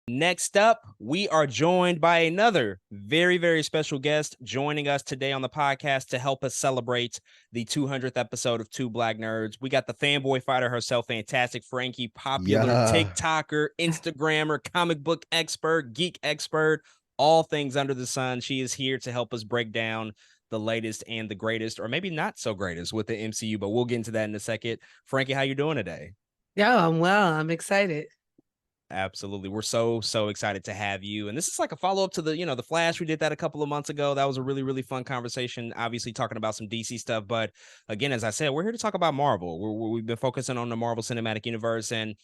Next up, we are joined by another very, very special guest joining us today on the podcast to help us celebrate the 200th episode of Two Black Nerds. We got the Fanboy Fighter herself, Fantastic Frankie, popular Yeah. TikToker, Instagrammer, comic book expert, geek expert, all things under the sun. She is here to help us break down the latest and the greatest, or maybe not so greatest with the MCU, but we'll get into that in a second. Frankie, how you doing today? Yeah, I'm well. I'm excited. Absolutely. We're so excited to have you. And this is like a follow-up to the Flash. We did that a couple of months ago. That was a really fun conversation, obviously talking about some DC stuff. But again, as I said, we're here to talk about Marvel. We've been focusing on the Marvel Cinematic Universe. And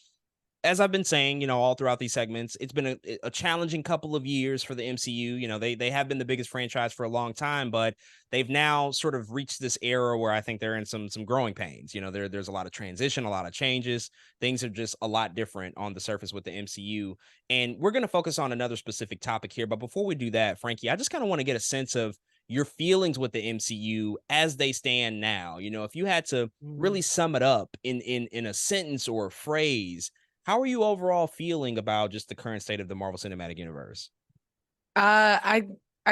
as I've been saying, all throughout these segments, it's been a challenging couple of years for the MCU. They have been the biggest franchise for a long time, but they've now sort of reached this era where I think they're in some growing pains. There's a lot of transition, a lot of changes. Things are just a lot different on the surface with the MCU. And we're going to focus on another specific topic here. But before we do that, Frankie, I just kind of want to get a sense of your feelings with the MCU as they stand now. If you had to really Mhm. sum it up in a sentence or a phrase, how are you overall feeling about just the current state of the Marvel Cinematic Universe? I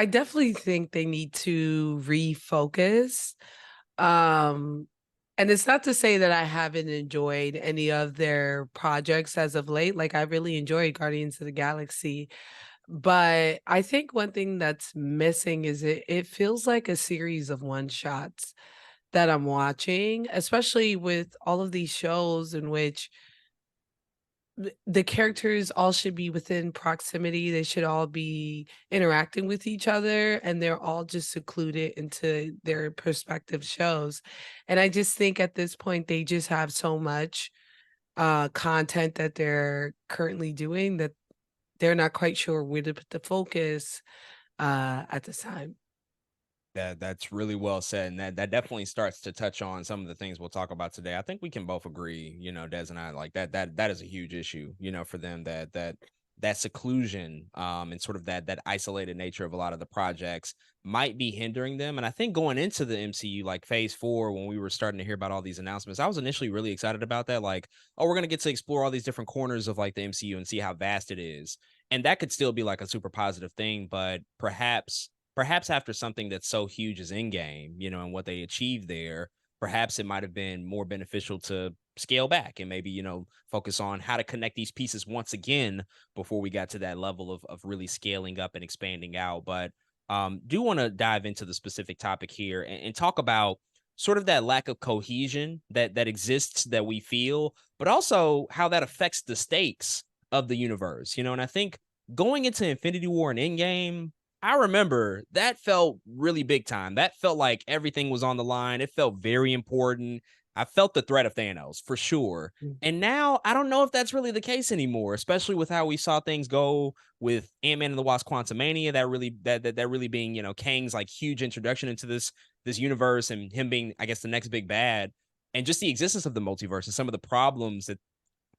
definitely think they need to refocus. Um, and it's not to say that I haven't enjoyed any of their projects as of late. Like I really enjoyed Guardians of the Galaxy, but I think one thing that's missing is it feels like a series of one shots that I'm watching, especially with all of these shows in which the characters all should be within proximity. They should all be interacting with each other, and they're all just secluded into their perspective shows. And I just think at this point they just have so much content that they're currently doing that they're not quite sure where to put the focus at this time. That's really well said, and that definitely starts to touch on some of the things we'll talk about today. I think we can both agree, Des and I, like that is a huge issue, for them that seclusion, and sort of that isolated nature of a lot of the projects might be hindering them. And I think going into the MCU, like Phase 4, when we were starting to hear about all these announcements, I was initially really excited about that. Like, oh, we're gonna get to explore all these different corners of like the MCU and see how vast it is, and that could still be like a super positive thing, but perhaps after something that's so huge as Endgame, and what they achieved there, perhaps it might have been more beneficial to scale back and maybe, focus on how to connect these pieces once again before we got to that level of really scaling up and expanding out. But do want to dive into the specific topic here and talk about sort of that lack of cohesion that exists that we feel, but also how that affects the stakes of the universe, and I think going into Infinity War and Endgame, I remember that felt really big time. That felt like everything was on the line. It felt very important. I felt the threat of Thanos for sure. And now I don't know if that's really the case anymore, especially with how we saw things go with Antman and the Wasp: Quantumania. That really being, Kang's like huge introduction into this universe and him being, I guess, the next big bad, and just the existence of the multiverse and some of the problems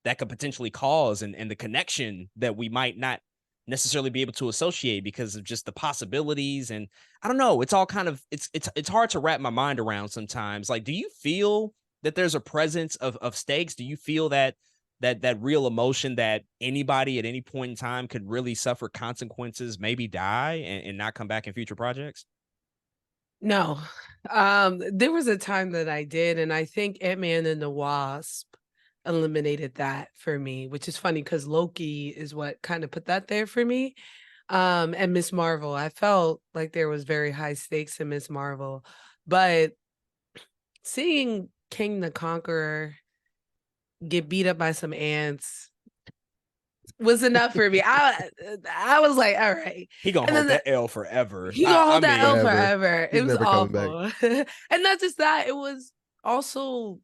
that could potentially cause, and the connection that we might not necessarily be able to associate because of just the possibilities. And I don't know, it's all kind of it's hard to wrap my mind around sometimes. Like, do you feel that there's a presence of stakes? Do you feel that real emotion that anybody at any point in time could really suffer consequences, maybe die and not come back in future projects? No. There was a time that I did, and I think Ant-Man and the Wasp eliminated that for me, which is funny because Loki is what kind of put that there for me. And Miss Marvel, I felt like there was very high stakes in Miss Marvel, but seeing King the Conqueror get beat up by some ants was enough for me. I was like, all right. He gonna And hold then that L forever. he gonna I hold that L mean, Forever. forever. It He's was never coming back. awful. And not just that, it was also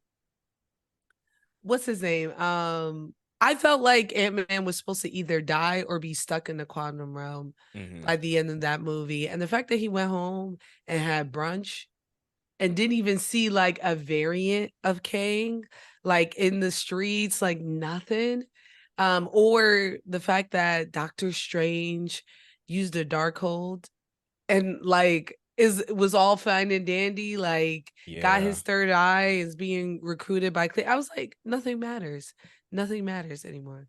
what's his name? I felt like Ant-Man was supposed to either die or be stuck in the quantum realm mhm. by the end of that movie. And the fact that he went home and had brunch and didn't even see like a variant of Kang, like in the streets, like nothing. Or the fact that Doctor Strange used a dark hold and like was all fine and dandy, like got Yeah. his third eye, is being recruited by I was like, nothing matters. Nothing matters anymore.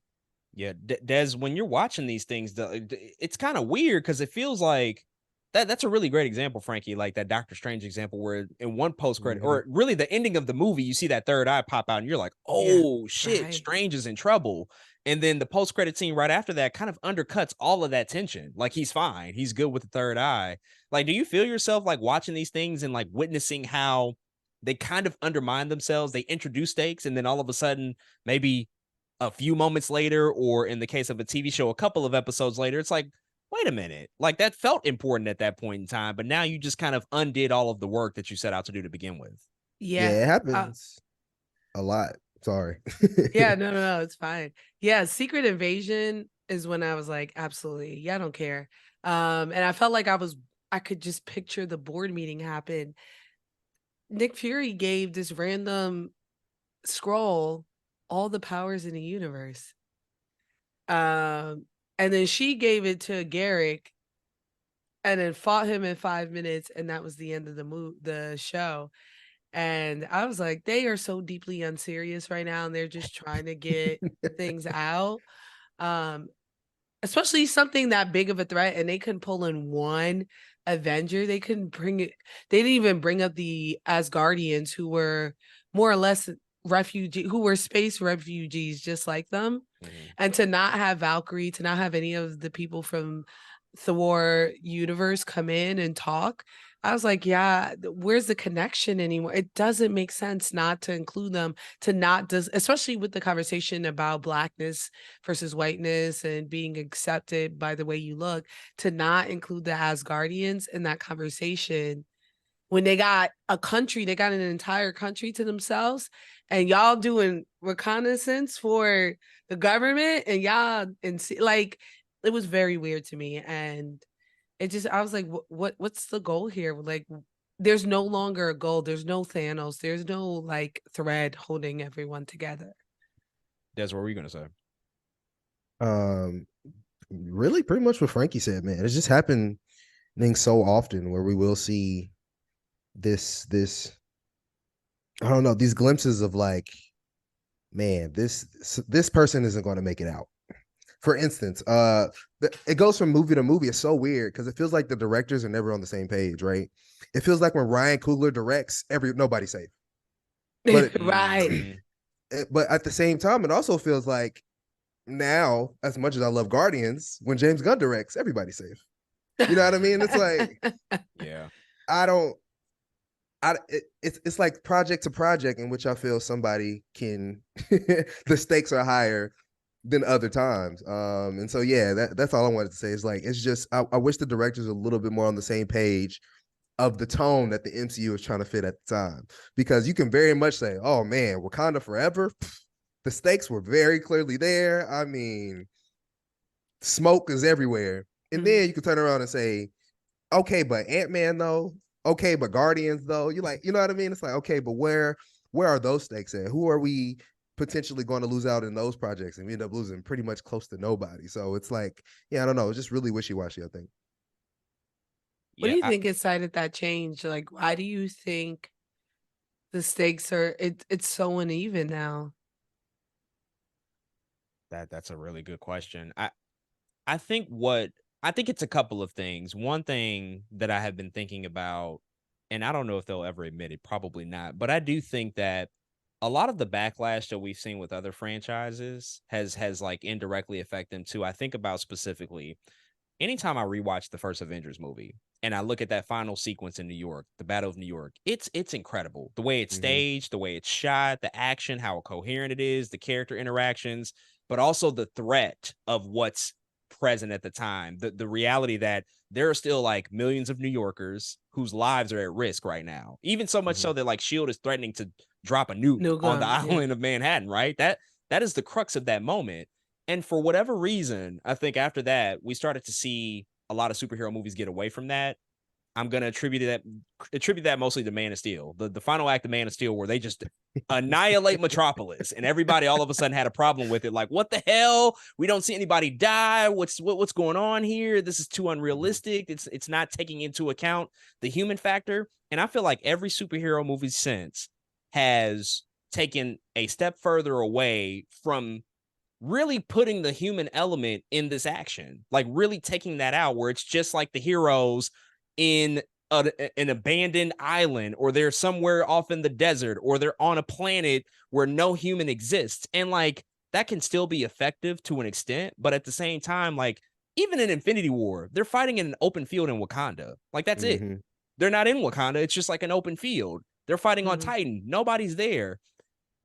Yeah, Des, when you're watching these things, it's kind of weird because it feels like that's a really great example, Frankie, like that Doctor Strange example where in one post credit Mhm. or really the ending of the movie, you see that third eye pop out and you're like, Yeah. oh shit, Right. Strange is in trouble. And then the post credit scene right after that kind of undercuts all of that tension. Like he's fine, he's good with the third eye. Like, do you feel yourself like watching these things and like witnessing how they kind of undermine themselves? They introduce stakes and then all of a sudden, maybe a few moments later, or in the case of a TV show, a couple of episodes later, it's like, wait a minute, like that felt important at that point in time, but now you just kind of undid all of the work that you set out to do to begin with. Yeah. Yeah, it Uh, happens a lot. Sorry. yeah, no, it's fine. Yeah, Secret Invasion is when I was like, absolutely, yeah, I don't care. And I felt like I could just picture the board meeting happen. Nick Fury gave this random scroll all the powers in the universe. And then she gave it to Garrick and then fought him in 5 minutes, and that was the end of the show. And I was like, they are so deeply unserious right now, and they're just trying to get things out. Um, Especially something that big of a threat, and they couldn't pull in one Avenger. They couldn't bring it. They didn't even bring up the Asgardians, who were more or less who were space refugees, just like them. Mhm. And to not have Valkyrie, to not have any of the people from Thor universe come in and talk, I was like, yeah, where's the connection anymore? It doesn't make sense not to include them, to not does, especially with the conversation about blackness versus whiteness and being accepted by the way you look, to not include the Asgardians in that conversation when they got they got an entire country to themselves, and y'all doing reconnaissance for the government, and y'all and like it was very weird to me, and I was like, what's the goal here? Like, there's no longer a goal. There's no Thanos. There's no like thread holding everyone together. Des, what were you gonna say? um, Really, pretty much what Frankie said, man. It's just happening so often where we will see this I don't know, these glimpses of like, man, this person isn't going to make it out. For instance, it goes from movie to movie. It's so weird because it feels like the directors are never on the same page, right? It feels like when Ryan Coogler directs, nobody's safe. But Right. Mhm. but at the same time, it also feels like now, as much as I love Guardians, when James Gunn directs, everybody's safe. You know what I mean? It's like Yeah. I don't. It's like project to project in which I feel somebody can the stakes are higher than other times. And so yeah, that's all I wanted to say. Is like it's just I wish the directors are a little bit more on the same page of the tone that the MCU is trying to fit at the time. Because you can very much say, oh man, Wakanda forever. The stakes were very clearly there. I mean, smoke is everywhere. And Mhm. then you can turn around and say, okay, but Ant-Man though, okay, but Guardians though, you like, you know what I mean? It's like, okay, but where are those stakes at? Who are we potentially going to lose out in those projects? And we end up losing pretty much close to nobody. So it's like, yeah, I don't know. It's just really wishy-washy, I think. What do Yeah, you think inside that change? Like, why do you think the stakes are it's so uneven now? that's a really good question. I think what I think it's a couple of things. One thing that I have been thinking about, and I don't know if they'll ever admit it, probably not, but I do think that a lot of the backlash that we've seen with other franchises has like indirectly affected them too. I think about specifically anytime I rewatch the first Avengers movie and I look at that final sequence in New York, the Battle of New York, it's incredible. The way it's Mm-hmm. staged, the way it's shot, the action, how coherent it is, the character interactions, but also the threat of what's present at the time. The reality that there are still like millions of New Yorkers whose lives are at risk right now. Even so much Mm-hmm. so that like Shield is threatening to drop a nuke No on the gun, yeah. island of Manhattan, right? That is the crux of that moment. And for whatever reason, I think after that, we started to see a lot of superhero movies get away from that. I'm gonna attribute that mostly to Man of Steel. The final act of Man of Steel, where they just annihilate Metropolis, and everybody all of a sudden had a problem with it. Like, what the hell? We don't see anybody die. What's going on here? This is too Mm-hmm. unrealistic. It's not taking into account the human factor. And I feel like every superhero movie since has taken a step further away from really putting the human element in this action, like really taking that out, where it's just like the heroes in an abandoned island, or they're somewhere off in the desert, or they're on a planet where no human exists. And like that can still be effective to an extent, but at the same time, like even in Infinity War, they're fighting in an open field in Wakanda. Like that's it. Mm-hmm. They're not in Wakanda. It's just like an open field. They're fighting on Mhm. Titan. Nobody's there.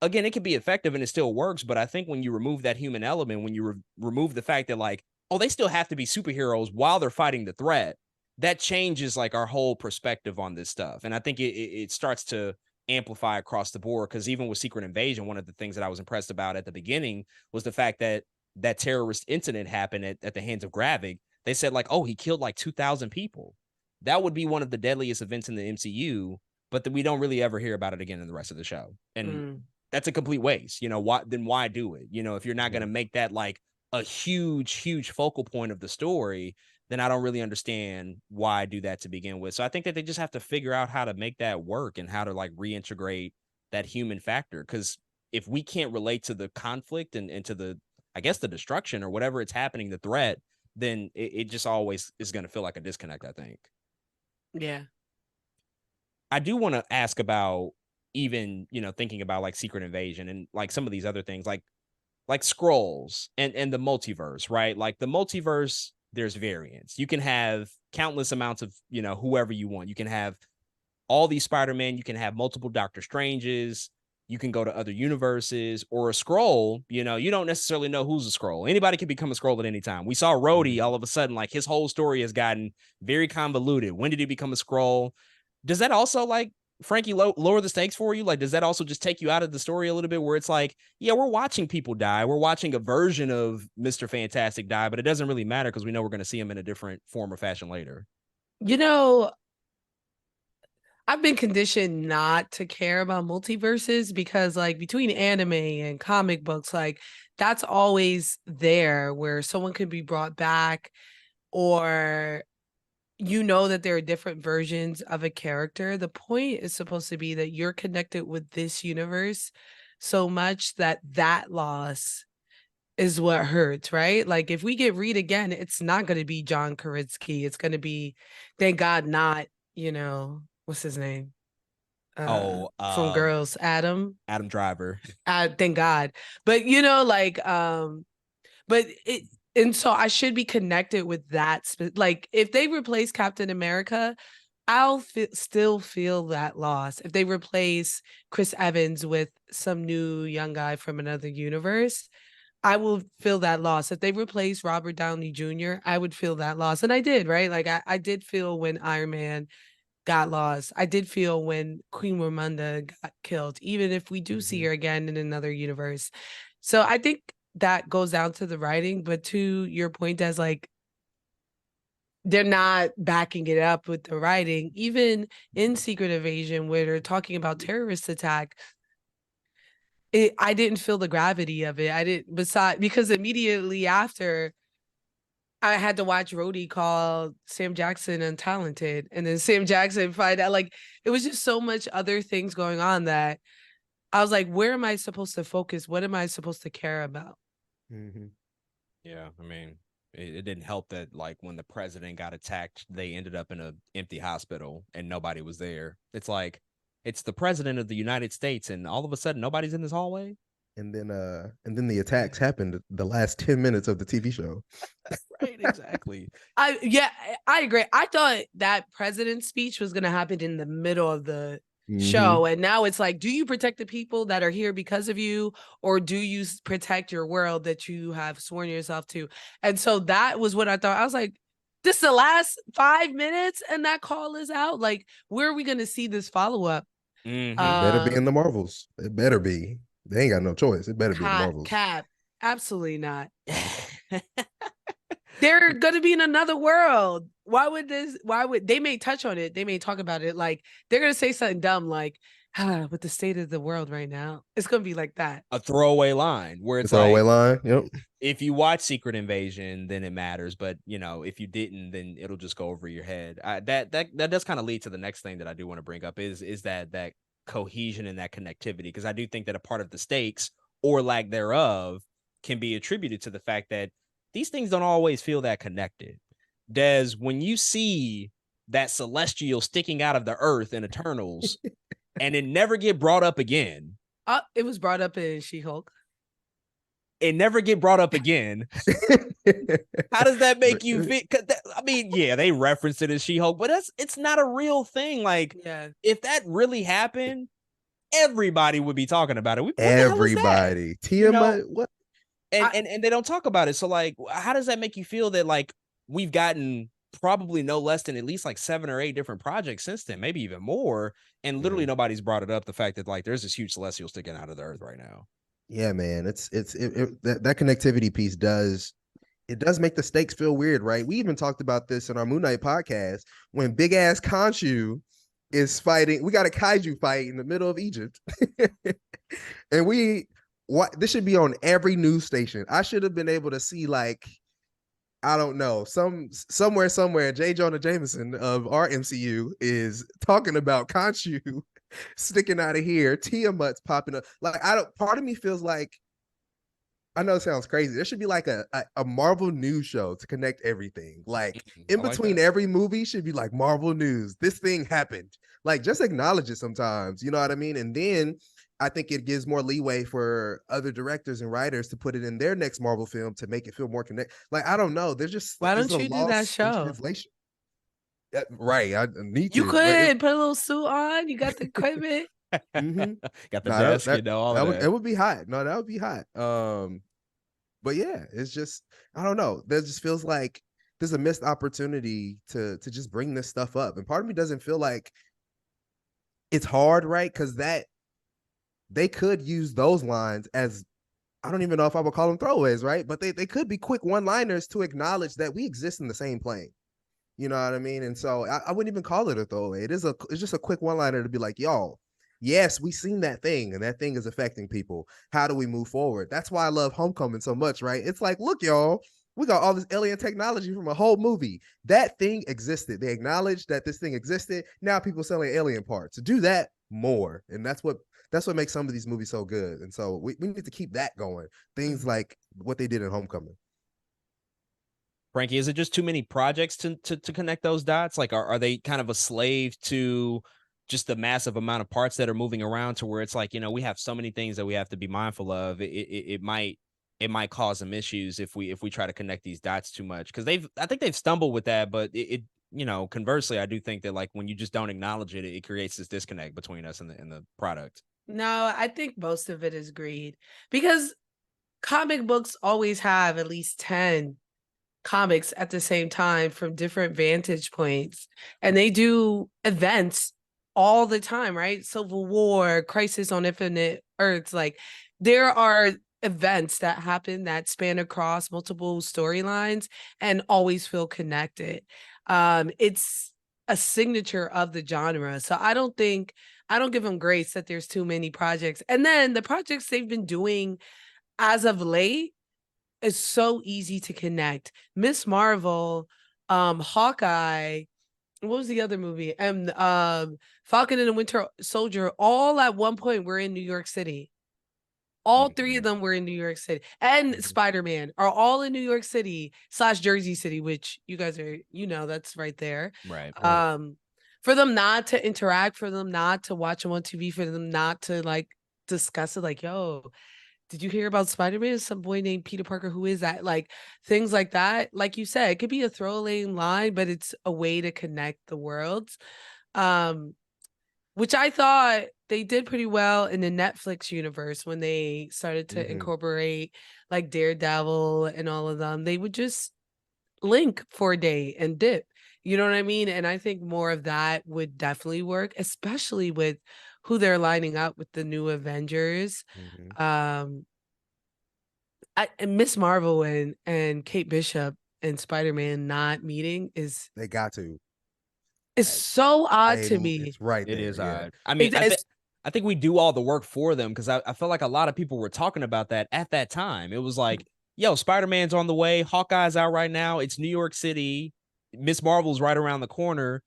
Again, it can be effective and it still works, but I think when you remove that human element, when you remove the fact that like, oh, they still have to be superheroes while they're fighting the threat, that changes like our whole perspective on this stuff. And I think it starts to amplify across the board, because even with Secret Invasion, one of the things that I was impressed about at the beginning was the fact that that terrorist incident happened at the hands of Gravik. They said like, oh, he killed like 2,000 people. That would be one of the deadliest events in the MCU, but we don't really ever hear about it again in the rest of the show. And that's a complete waste. You know, why do it? You know, if you're not going to make that like a huge focal point of the story, then I don't really understand why do that to begin with. So I think that they just have to figure out how to make that work and how to like reintegrate that human factor. Because if we can't relate to the conflict and to the, I guess, the destruction or whatever it's happening, the threat, then it just always is going to feel like a disconnect, I think. Yeah. I do want to ask about, even, you know, thinking about like Secret Invasion and like some of these other things, like Skrulls and the multiverse, right? Like the multiverse, there's variants. You can have countless amounts of, you know, whoever you want. You can have all these Spider-Man, you can have multiple Doctor Stranges, you can go to other universes, or a Skrull, you know, you don't necessarily know who's a Skrull. Anybody can become a Skrull at any time. We saw Rhodey all of a sudden, like his whole story has gotten very convoluted. When did he become a Skrull? Does that also like Frankie lower the stakes for you? Like, does that also just take you out of the story a little bit, where it's like, yeah, we're watching people die. We're watching a version of Mr. Fantastic die, but it doesn't really matter because we know we're going to see him in a different form or fashion later. You know, I've been conditioned not to care about multiverses because, like, between anime and comic books, like, that's always there where someone could be brought back, or you know that there are different versions of a character. The point is supposed to be that you're connected with this universe so much that that loss is what hurts, right? Like if we get Reed again, it's not going to be John Krasinski. It's going to be, thank God, not, you know, what's his name? From Girls, Adam. Adam Driver. Thank God. But you know, like, but it, and so I should be connected with that. Like if they replace Captain America, I'll still feel that loss. If they replace Chris Evans with some new young guy from another universe, I will feel that loss. If they replace Robert Downey Jr., I would feel that loss. And I did, right? Like I did feel when Iron Man got lost. I did feel when Queen Ramonda got killed, even if we do see her again in another universe. So I think that goes down to the writing. But to your point, as like, they're not backing it up with the writing. Even in Secret Invasion, where they're talking about terrorist attack, I didn't feel the gravity of it. I didn't, because immediately after, I had to watch Rhodey call Sam Jackson untalented, and then Sam Jackson find out, like, it was just so much other things going on that I was like, where am I supposed to focus? What am I supposed to care about? Yeah, I mean, it didn't help that like when the president got attacked, they ended up in an empty hospital and nobody was there. It's like, it's the president of the United States, and all of a sudden nobody's in this hallway. And then the attacks happened the last 10 minutes of the TV show. Right, exactly. I agree. I thought that president's speech was gonna happen in the middle of the show, and now it's like, do you protect the people that are here because of you, or do you protect your world that you have sworn yourself to? And so that was what I thought. I was like, this is the last 5 minutes and that call is out. Like, where are we gonna see this follow-up? It better be in the Marvels. It better be. They ain't got no choice. It better be in the Marvels. Cap, absolutely not. They're gonna be in another world. Why would they may touch on it? They may talk about it. Like, they're gonna say something dumb like, with the state of the world right now. It's gonna be like that. A throwaway line where it's throwaway like, line. Yep. If you watch Secret Invasion, then it matters. But you know, if you didn't, then it'll just go over your head. That does kind of lead to the next thing that I do want to bring up is that cohesion and that connectivity, because I do think that a part of the stakes or lack thereof can be attributed to the fact that these things don't always feel that connected. Des, when you see that celestial sticking out of the earth in Eternals and it never get brought up again. It was brought up in She-Hulk. It never get brought up again. How does that make you feel? I mean, yeah, they referenced it as She-Hulk, but it's not a real thing. Like, if that really happened, everybody would be talking about it. What everybody. Tiamat, what? And they don't talk about it. So, like, how does that make you feel that, like, we've gotten probably no less than at least like 7 or 8 different projects since then, maybe even more, and literally nobody's brought it up, the fact that, like, there's this huge celestial sticking out of the earth right now. Yeah, man, that connectivity piece does make the stakes feel weird, right? We even talked about this in our Moon Knight podcast when big ass Khonshu is fighting. We got a kaiju fight in the middle of Egypt, and this should be on every news station. I should have been able to see, like, I don't know, somewhere J. Jonah Jameson of our MCU is talking about Khonshu sticking out of here, Tiamat's popping up. Like, part of me feels like, I know it sounds crazy, there should be like a Marvel news show to connect everything. Like, in between every movie should be like Marvel news. This thing happened. Like, just acknowledge it sometimes. You know what I mean? And then I think it gives more leeway for other directors and writers to put it in their next Marvel film to make it feel more connected. Like, I don't know. There's just, why don't you do that show? Translation. Right, I need to. You could put a little suit on. You got the equipment. Got the desk, all of that. It would be hot. No, that would be hot. But yeah, it's just, I don't know. There just feels like there's a missed opportunity to just bring this stuff up, and part of me doesn't feel like it's hard, right? Because that they could use those lines as, I don't even know if I would call them throwaways, right? But they could be quick one-liners to acknowledge that we exist in the same plane. You know what I mean? And so I wouldn't even call it a throwaway. It's just a quick one-liner to be like, y'all, yes, we seen that thing, and that thing is affecting people. How do we move forward? That's why I love Homecoming so much, right? It's like, look, y'all, we got all this alien technology from a whole movie. That thing existed. They acknowledged that this thing existed. Now people selling alien parts. Do that more. And that's what makes some of these movies so good. And so we need to keep that going. Things like what they did in Homecoming. Frankie, is it just too many projects to connect those dots? Like, are they kind of a slave to just the massive amount of parts that are moving around, to where it's like, we have so many things that we have to be mindful of. It might cause some issues if we try to connect these dots too much, because I think they've stumbled with that. But conversely, I do think that, like, when you just don't acknowledge it, it creates this disconnect between us and the product. No, I think most of it is greed, because comic books always have at least 10 comics at the same time from different vantage points, and they do events all the time, right? Civil War, Crisis on Infinite Earths, like, there are events that happen that span across multiple storylines and always feel connected. It's a signature of the genre. So I don't give them grace that there's too many projects. And then the projects they've been doing as of late is so easy to connect. Miss Marvel, Hawkeye, what was the other movie? And Falcon and the Winter Soldier, all at one point were in New York City. All 3 of them were in New York City. And Spider-Man are all in New York City / Jersey City, which you guys are, that's right there. Right. For them not to interact, for them not to watch them on TV, for them not to, like, discuss it, like, yo, did you hear about Spider-Man? Some boy named Peter Parker. Who is that? Like, things like that. Like you said, it could be a throwaway line, but it's a way to connect the worlds. Which I thought they did pretty well in the Netflix universe when they started to incorporate, like, Daredevil and all of them. They would just link for a day and dip. You know what I mean? And I think more of that would definitely work, especially with who they're lining up with the new Avengers. Miss Marvel and Kate Bishop and Spider-Man not meeting they got to. It's so odd to me. It's right. It is odd. I mean, I think we do all the work for them, because I feel like a lot of people were talking about that at that time. It was like, yo, Spider-Man's on the way. Hawkeye's out right now. It's New York City. Miss Marvel's right around the corner.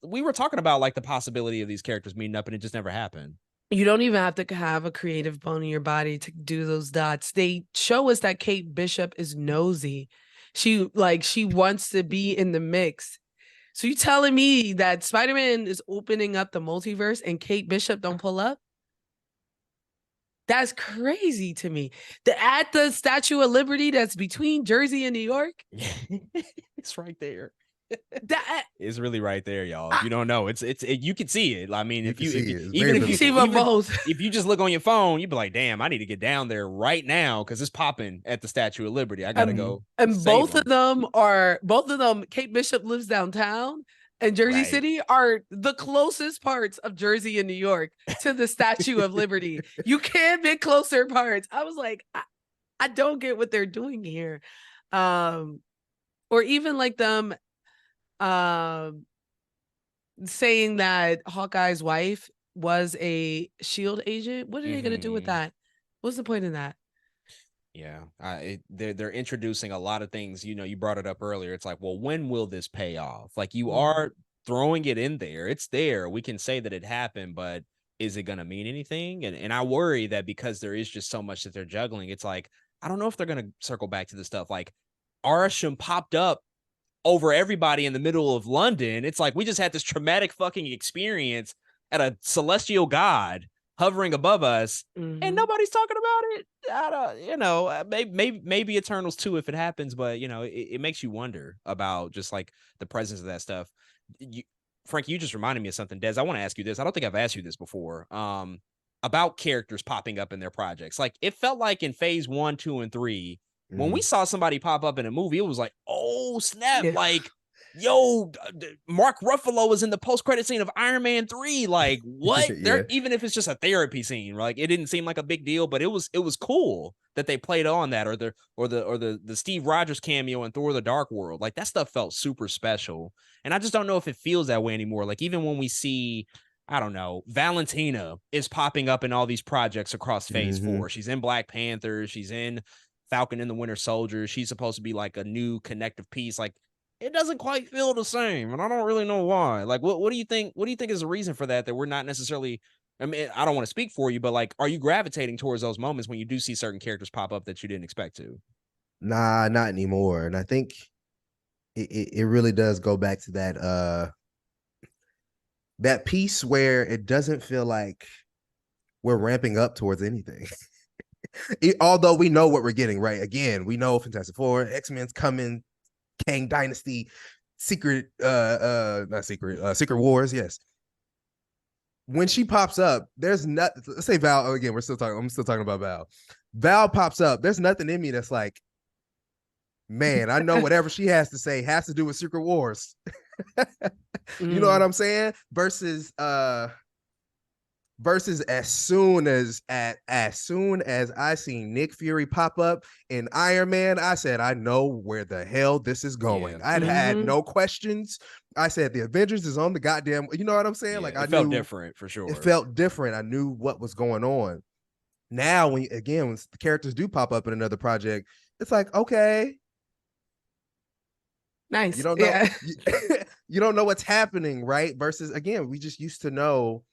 We were talking about, like, the possibility of these characters meeting up, and it just never happened. You don't even have to have a creative bone in your body to do those dots. They show us that Kate Bishop is nosy. She wants to be in the mix. So you telling me that Spider-Man is opening up the multiverse and Kate Bishop don't pull up? That's crazy to me. At the Statue of Liberty that's between Jersey and New York. It's right there. That It's really right there, y'all. If you don't know, you can see it. I mean, if you just look on your phone, you'd be like, damn, I need to get down there right now because it's popping at the Statue of Liberty. I gotta go. And both of them, Kate Bishop lives downtown, and Jersey City are the closest parts of Jersey and New York to the Statue of Liberty. You can't pick closer parts. I was like, I don't get what they're doing here. Or even like them saying that Hawkeye's wife was a SHIELD agent. What are they going to do with that? What's the point in that? Yeah, they're introducing a lot of things. You know, you brought it up earlier. It's like, well, when will this pay off? Like, you are throwing it in there. It's there. We can say that it happened, but is it going to mean anything? And I worry that because there is just so much that they're juggling, it's like, I don't know if they're going to circle back to the stuff like Arasham popped up over everybody in the middle of London. It's like we just had this traumatic fucking experience at a celestial god hovering above us, and nobody's talking about it. I don't, you know, maybe Eternals 2 if it happens, but you know, it makes you wonder about just like the presence of that stuff. Frank, you just reminded me of something. Des, I want to ask you this. I don't think I've asked you this before. About characters popping up in their projects. Like, it felt like in phase 1, 2, and 3. When we saw somebody pop up in a movie, it was like, oh, snap. Yeah. Like, yo, Mark Ruffalo was in the post-credit scene of Iron Man 3. Like, what? Even if it's just a therapy scene, like, it didn't seem like a big deal, but it was cool that they played on that, or the Steve Rogers cameo in Thor: The Dark World. Like, that stuff felt super special. And I just don't know if it feels that way anymore. Like, even when we see, I don't know, Valentina is popping up in all these projects across phase 4. She's in Black Panther. She's in Falcon and the Winter Soldier. She's supposed to be like a new connective piece. Like, it doesn't quite feel the same, and I don't really know why. Like, what do you think? What do you think is the reason for that we're not necessarily? I mean, I don't want to speak for you, but like, are you gravitating towards those moments when you do see certain characters pop up that you didn't expect to? Nah, not anymore. And I think it really does go back to that piece where it doesn't feel like we're ramping up towards anything. Although we know what we're getting, right? Again, we know Fantastic Four, X-Men's coming, Kang Dynasty, Secret Wars, yes. When she pops up, there's not, let's say Val, again, I'm still talking about Val. Val pops up, there's nothing in me that's like, man, I know whatever she has to say has to do with Secret Wars. You know what I'm saying? Versus as soon as I seen Nick Fury pop up in Iron Man, I said, I know where the hell this is going. Yeah. I'd had no questions. I said the Avengers is on the goddamn, you know what I'm saying? Yeah, like, I felt different for sure. It felt different. I knew what was going on. Now, when the characters do pop up in another project, it's like, okay. Nice. You don't know, you don't know what's happening, right? Versus, again, we just used to know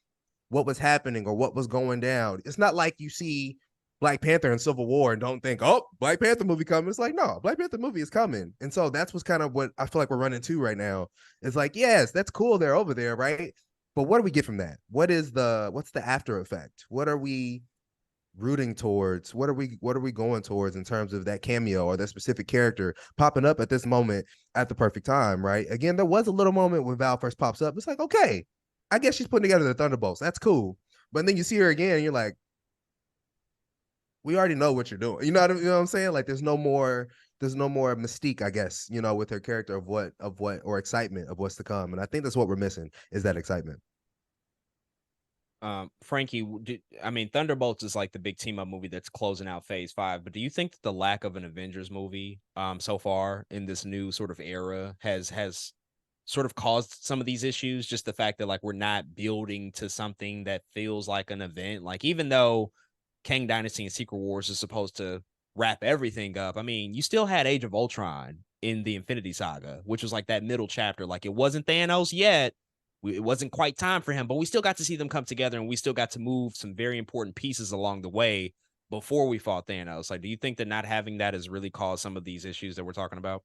what was happening or what was going down. It's not like you see Black Panther and Civil War and don't think, oh, Black Panther movie coming. It's like, no, Black Panther movie is coming. And so that's what's kind of what I feel like we're running to right now. It's like, yes, that's cool. They're over there, right? But what do we get from that? What's the after effect? What are we rooting towards? What are we going towards in terms of that cameo or that specific character popping up at this moment at the perfect time, right? Again, there was a little moment when Val first pops up. It's like, okay, I guess she's putting together the Thunderbolts. That's cool. But then you see her again and you're like, we already know what you're doing. You know what I'm saying? Like, there's no more mystique, I guess, you know, with her character of what or excitement of what's to come. And I think that's what we're missing, is that excitement. Frankie, Thunderbolts is like the big team up movie that's closing out phase 5, but do you think that the lack of an Avengers movie so far in this new sort of era has sort of caused some of these issues? Just the fact that like we're not building to something that feels like an event. Like, even though Kang Dynasty and Secret Wars is supposed to wrap everything up, I mean, you still had Age of Ultron in the Infinity Saga, which was like that middle chapter. Like, it wasn't Thanos yet, it wasn't quite time for him, but we still got to see them come together, and we still got to move some very important pieces along the way before we fought Thanos. Like, do you think that not having that has really caused some of these issues that we're talking about?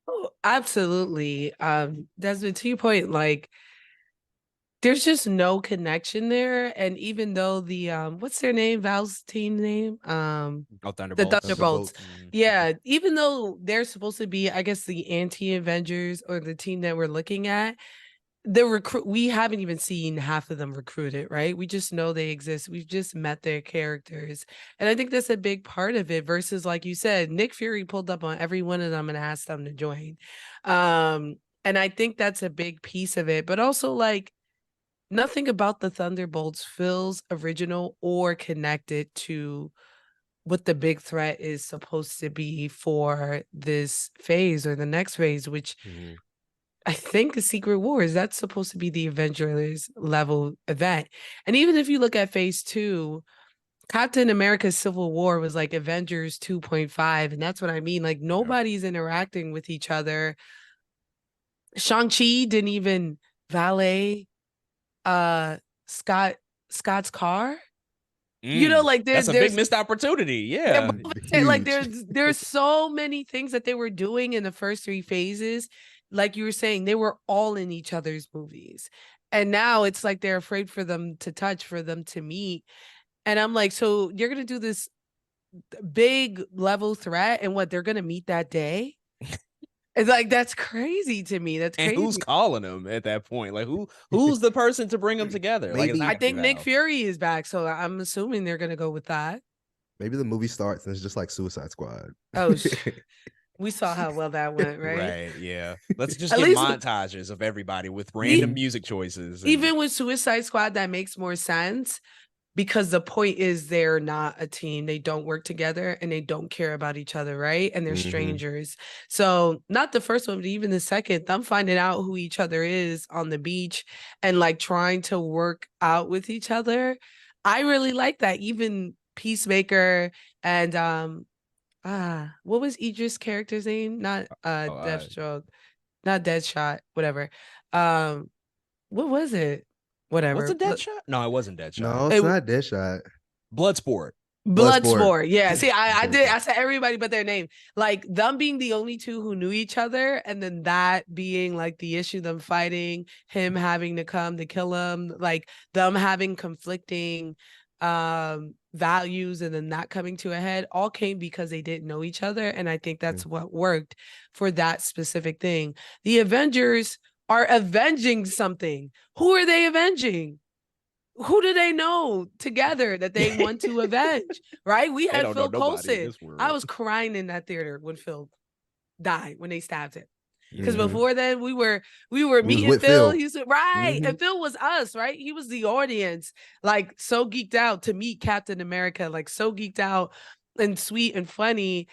Oh, absolutely. Desmond, to your point, like there's just no connection there. And even though the what's their name? Val's team name? Oh, The Thunderbolts. Thunderbolts. Thunderbolts. Yeah, even though they're supposed to be, I guess, the anti-Avengers or the team that we're looking at, we haven't even seen half of them recruited, right? We just know they exist. We've just met their characters. And I think that's a big part of it versus, like you said, Nick Fury pulled up on every one of them and asked them to join. And I think that's a big piece of it. But also, like, nothing about the Thunderbolts feels original or connected to what the big threat is supposed to be for this phase or the next phase, which I think the Secret Wars, that's supposed to be the Avengers level event. And even if you look at phase 2, Captain America's Civil War was like Avengers 2.5. And that's what I mean. Like nobody's interacting with each other. Shang-Chi didn't even valet Scott's car. You know, like that's a big missed opportunity. Yeah. Like there's so many things that they were doing in the first 3 phases. Like you were saying, they were all in each other's movies. And now it's like they're afraid for them to touch, for them to meet. And I'm like, so you're going to do this big level threat and what they're going to meet that day? It's like, that's crazy to me. That's crazy. And who's calling them at that point? Like who's the person to bring them together? Maybe, like, I think Nick Fury is back. So I'm assuming they're going to go with that. Maybe the movie starts and it's just like Suicide Squad. Oh, we saw how well that went, right? Right, yeah. Let's just get montages of everybody with random music choices. Even with Suicide Squad, that makes more sense because the point is they're not a team. They don't work together and they don't care about each other, right? And they're strangers. So not the first one, but even the second, them finding out who each other is on the beach and like trying to work out with each other. I really like that. Even Peacemaker and what was Idris' character's name? Not Deathstroke, not Deadshot, whatever. What was it? Whatever. Was it Deadshot? No, it wasn't Deadshot. No, it's not Deadshot. Bloodsport. Bloodsport. Yeah. See, I said everybody but their name. Like them being the only two who knew each other, and then that being like the issue, them fighting, him having to come to kill him, like them having conflicting values and then not coming to a head, all came because they didn't know each other. And I think that's what worked for that specific thing. The Avengers are avenging something. Who are they avenging? Who do they know together that they want to avenge? Right? We had Phil Coulson. I was crying in that theater when Phil died, when they stabbed him. Because before then we were meeting Phil. He's right. And Phil was us, right? He was the audience, like so geeked out to meet Captain America, like so geeked out and sweet and funny.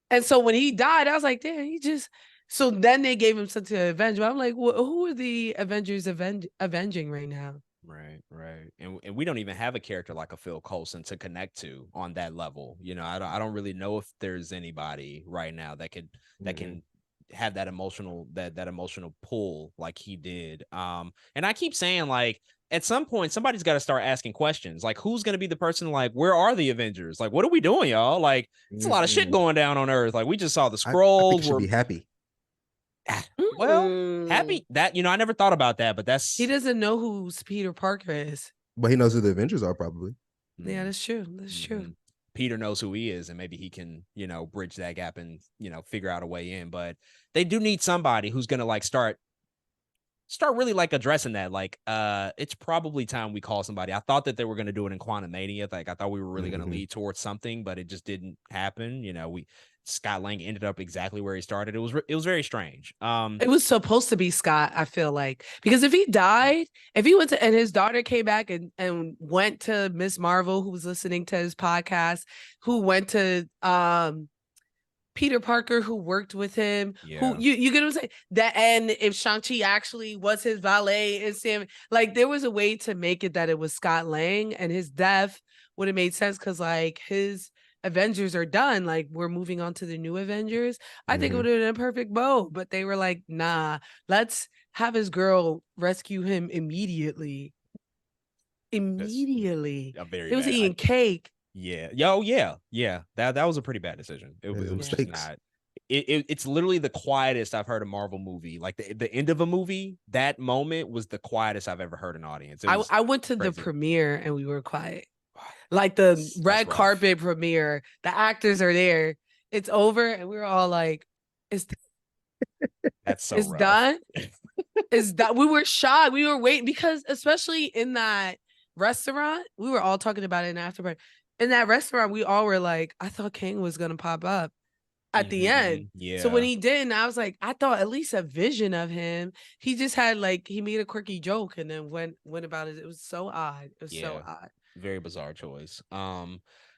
And so when he died, I was like, damn, he just. So then they gave him something to avenge. But I'm like, well, who are the Avengers avenging right now? Right. And we don't even have a character like a Phil Coulson to connect to on that level. You know, I don't really know if there's anybody right now that can have that emotional pull like he did. And I keep saying, like, at some point somebody's got to start asking questions, like who's going to be the person, like, where are the Avengers? Like, what are we doing, y'all? Like, it's a lot of shit going down on Earth. Like, we just saw the Skrulls. I think should be happy. Well, happy that, I never thought about that, but he doesn't know who Peter Parker is, but he knows who the Avengers are, probably. Yeah, that's true. Peter knows who he is, and maybe he can, bridge that gap and, figure out a way in. But they do need somebody who's gonna like start really like addressing that. Like, it's probably time we call somebody. I thought that they were gonna do it in Quantumania. Like, I thought we were really gonna lead towards something, but it just didn't happen. Scott Lang ended up exactly where he started. It was very strange. It was supposed to be Scott, I feel like, because if he died, if he went to, and his daughter came back and went to Miss Marvel, who was listening to his podcast, who went to Peter Parker, who worked with him, who you get what I'm saying? That, and if Shang-Chi actually was his valet and Sam, like there was a way to make it that it was Scott Lang, and his death would have made sense because like his Avengers are done, like we're moving on to the new Avengers, I think it Mhm. would have been a perfect bow. But they were like, nah, let's have his girl rescue him immediately. That's Immediately. a very They was bad. eating cake. Yeah. Yo, yeah. Yeah. That was a pretty bad decision. It Yeah, was just mistakes. not. It's literally the quietest I've heard a Marvel movie. Like the end of a movie, that moment was the quietest I've ever heard an audience. It was I went to the crazy. premiere and we were quiet. Like the That's red rough. carpet premiere, the actors are there. It's over, and we were all like, That's so it's rough. done. Is that we were shocked. We were waiting because especially in that restaurant, we were all talking about it in afterward. In that restaurant, we all were like, I thought King was gonna pop up at the end. Yeah. So when he didn't, I was like, I thought at least a vision of him. He just had like he made a quirky joke and then went about it. It was so odd. It was so odd. Very bizarre choice.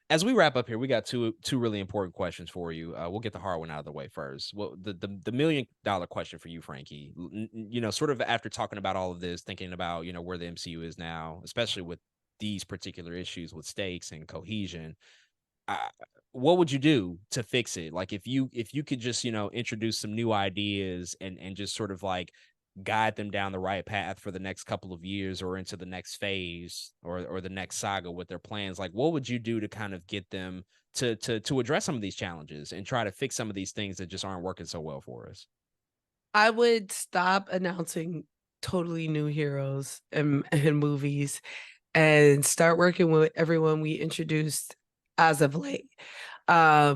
As we wrap up here, we got two really important questions for you. We'll get the hard one out of the way first. Well, the $1 million question for you, Frankie. You know, sort of after talking about all of this, thinking about where the MCU is now, especially with these particular issues with stakes and cohesion. What would you do to fix it? Like if you could just introduce some new ideas and just sort of like guide them down the right path for the next couple of years or into the next phase or the next saga with their plans, like what would you do to kind of get them to address some of these challenges and try to fix some of these things that just aren't working so well for us? I would stop announcing totally new heroes in movies and start working with everyone we introduced as of late. I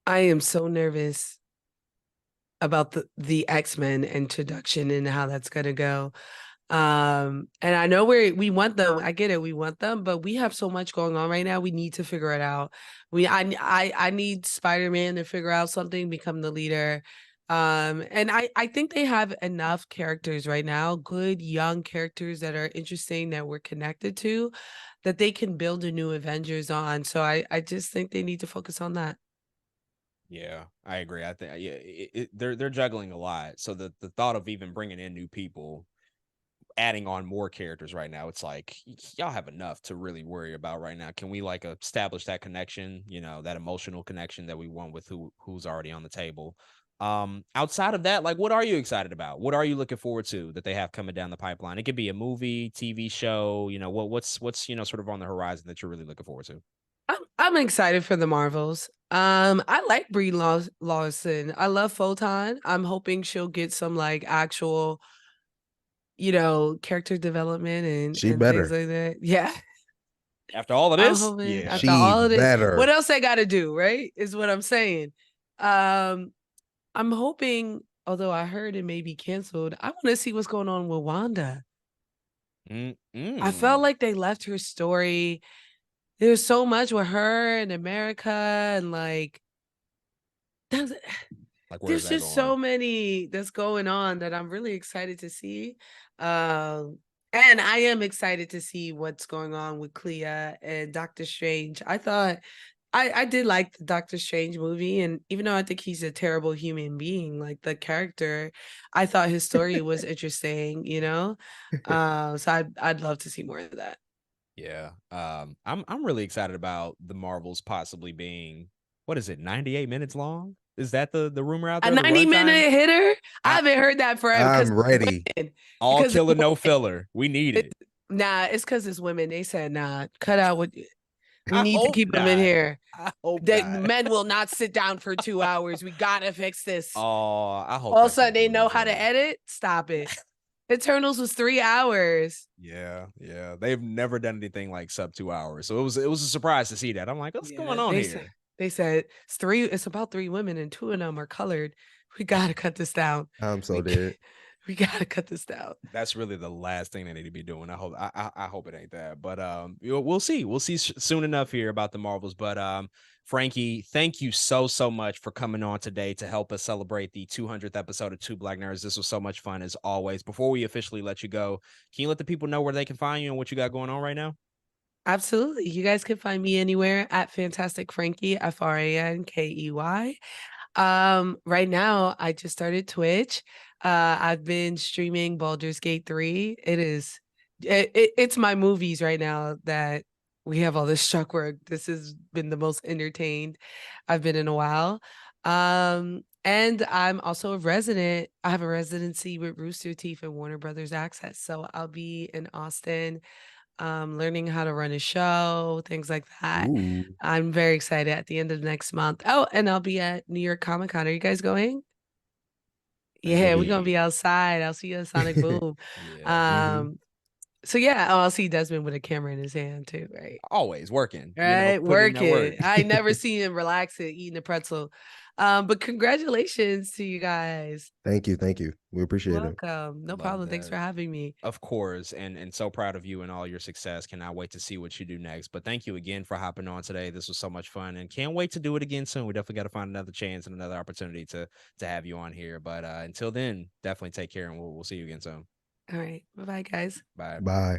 am so nervous about the X-Men introduction and how that's gonna go. And I know we want them. I get it, we want them, but we have so much going on right now. We need to figure it out. I need Spider-Man to figure out something, become the leader. And I think they have enough characters right now, good young characters that are interesting that we're connected to, that they can build a new Avengers on. So I just think they need to focus on that. Yeah, I agree. I think they're juggling a lot. So the thought of even bringing in new people, adding on more characters right now, it's like y'all have enough to really worry about right now. Can we like establish that connection, that emotional connection that we want with who's already on the table? Outside of that, like what are you excited about? What are you looking forward to that they have coming down the pipeline? It could be a movie, TV show, what's sort of on the horizon that you're really looking forward to? I'm excited for the Marvels. I like Brie Larson. I love Photon. I'm hoping she'll get some like actual, character development She and things better. like that. Yeah. After all of I'm this, hoping yeah. after She all of this, better. what else I got to do, right? Is what I'm saying. I'm hoping, although I heard it may be canceled, I want to see what's going on with Wanda. I felt like they left her story. There's so much with her in America and like there's Like where's there's that just going? so many that's going on that I'm really excited to see. And I am excited to see what's going on with Clea and Doctor Strange. I thought I did like the Doctor Strange movie, and even though I think he's a terrible human being, like the character, I thought his story was interesting. So I'd love to see more of that. Yeah. I'm really excited about the Marvels possibly being, what is it, 98 minutes long? Is that the rumor out A there? The 90-minute runtime? hitter? I I haven't heard that forever because I'm ready. all because killer, no filler. We need it. nah, it's because it's women. They said, nah, cut out what we I need to hope keep them in not. here. I hope The not. men will not sit down for 2 hours. We gotta fix this. Oh, I hope All of a that's sudden not they true, know how to Eternals. edit. Stop it. Eternals was 3 hours. Yeah, yeah. They've never done anything like sub 2 hours. So it was a surprise to see that. I'm like, what's Yeah, going on they here? said it's about 3 women and 2 of them are colored. We gotta cut this down. I'm so We, dead. we gotta cut this down. That's really the last thing they need to be doing. I hope it ain't that. But we'll see. We'll see soon enough here about the Marvels. But Frankie, thank you so much for coming on today to help us celebrate the 200th episode of Two Black Nerds. This was so much fun as always. Before we officially let you go, can you let the people know where they can find you and what you got going on right now? Absolutely. You guys can find me anywhere at Fantastic Frankie, FRANKEY. Right now I just started Twitch. I've been streaming Baldur's Gate 3. It's my movies right now that we have all this truck work. This has been the most entertained I've been in a while. And I'm also a resident. I have a residency with Rooster Teeth and Warner Brothers Access. So I'll be in Austin, learning how to run a show, things like that. Ooh. I'm very excited at the end of next month. Oh, and I'll be at New York Comic Con. Are you guys going? Yeah, we're gonna be outside. I'll see you at Sonic Boom. Yeah. So yeah, I'll see Desmond with a camera in his hand too, right? Always working. Right, putting in that work. working. I never seen him relaxing, eating a pretzel. But congratulations to you guys. Thank you. We appreciate it. Welcome. No Love problem. Thanks that. for having me. Of course, and so proud of you and all your success. Cannot wait to see what you do next. But thank you again for hopping on today. This was so much fun, and can't wait to do it again soon. We definitely got to find another chance and another opportunity to have you on here. But until then, definitely take care, and we'll see you again soon. All right. Bye-bye, guys. Bye. Bye.